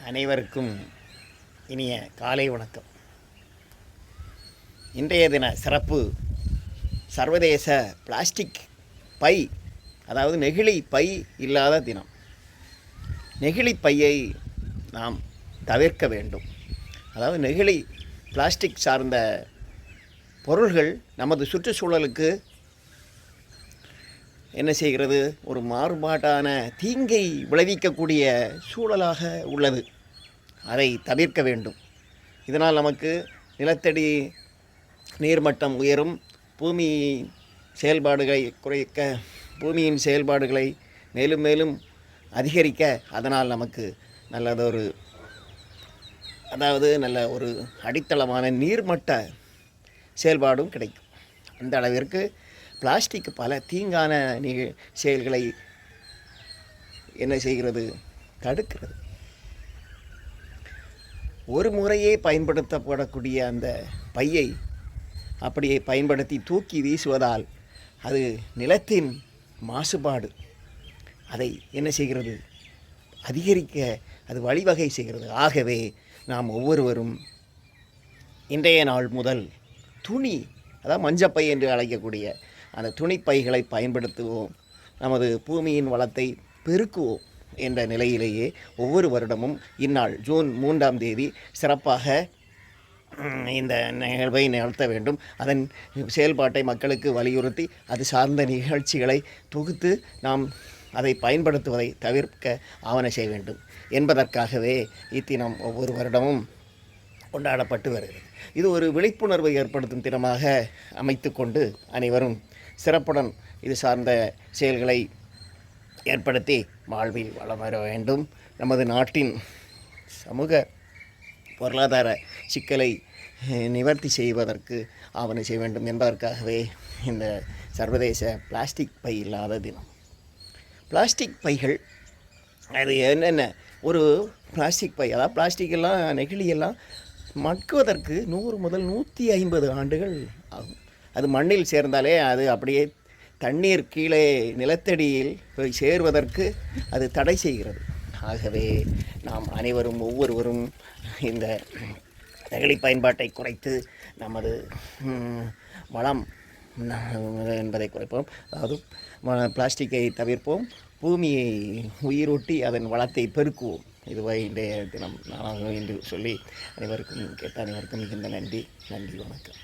அனைவருக்கும் இனிய காலை வணக்கம். இன்றைய தின சிறப்பு சர்வதேச பிளாஸ்டிக் பை, அதாவது நெகிழி பை இல்லாத தினம். நெகிழி பையை நாம் தவிர்க்க வேண்டும். அதாவது நெகிழி பிளாஸ்டிக் சார்ந்த பொருள்கள் நமது சுற்றுச்சூழலுக்கு என்ன செய்கிறது, ஒரு மாறுபாட்டான தீங்கை விளைவிக்கக்கூடிய சூழலாக உள்ளது. அதை தவிர்க்க வேண்டும். இதனால் நமக்கு நிலத்தடி நீர்மட்டம் உயரும், பூமி செயல்பாடுகளை குறைக்க, பூமியின் செயல்பாடுகளை மேலும் மேலும் அதிகரிக்க, அதனால் நமக்கு நல்ல ஒரு அடித்தளமான நீர்மட்ட செயல்பாடும் கிடைக்கும். அந்த அளவிற்கு பிளாஸ்டிக் பல தீங்கான செயல்களை என்ன செய்கிறது, தடுக்கிறது. ஒரு முறையே பயன்படுத்தப்படக்கூடிய அந்த பையை அப்படியே பயன்படுத்தி தூக்கி வீசுவதால் அது நிலத்தின் மாசுபாடு அதை என்ன செய்கிறது, அதிகரிக்க அது வழிவகை செய்கிறது. ஆகவே நாம் ஒவ்வொருவரும் இன்றைய நாள் முதல் துணி, அதாவது மஞ்சப்பை என்று அழைக்கக்கூடிய அந்த துணிப்பைகளை பயன்படுத்துவோம். நமது பூமியின் வளத்தை பெருக்குவோம் என்ற நிலையிலேயே ஒவ்வொரு வருடமும் இந்நாள் ஜூன் 3ஆம் தேதி சிறப்பாக இந்த நிகழ்வை நடத்த வேண்டும். அதன் செயல்பாட்டை மக்களுக்கு வலியுறுத்தி அது சார்ந்த நிகழ்ச்சிகளை தொகுத்து நாம் அதை பயன்படுத்துவதை தவிர்க்க ஆவண செய்ய வேண்டும் என்பதற்காகவே இத்தினம் ஒவ்வொரு வருடமும் கொண்டாடப்பட்டு வருகிறது. இது ஒரு விழிப்புணர்வை ஏற்படுத்தும் தினமாக அமைத்து கொண்டு அனைவரும் சிறப்புடன் இது சார்ந்த செயல்களை ஏற்படுத்தி வாழ்வில் வளம் வர வேண்டும். நமது நாட்டின் சமூக பொருளாதார சிக்கலை நிவர்த்தி செய்வதற்கு ஆவண செய்ய வேண்டும் என்பதற்காகவே இந்த சர்வதேச பிளாஸ்டிக் பை இல்லாத தினம். பிளாஸ்டிக் பைகள் அது என்னென்ன, ஒரு பிளாஸ்டிக் பை, அதாவது பிளாஸ்டிக்கெல்லாம் நெகிழியெல்லாம் மக்குவதற்கு 100 முதல் 150 ஆண்டுகள் ஆகும். அது மண்ணில் சேர்ந்தாலே அது அப்படியே தண்ணீர் கீழே நிலத்தடியில் போய் சேருவதற்கு அது தடை செய்கிறது. ஆகவே நாம் அனைவரும் ஒவ்வொருவரும் இந்த நெகிழி பயன்பாட்டை குறைத்து நமது வளம் என்பதை குறைப்போம். அதாவது பிளாஸ்டிக்கை தவிர்ப்போம், பூமியை உயிரூட்டி அதன் வளத்தை பெருக்குவோம். இதுவே இன்றைய தினம் நாளாக என்று சொல்லி அனைவருக்கும் கேட்ட அனைவருக்கும் மிகுந்த நன்றி. வணக்கம்.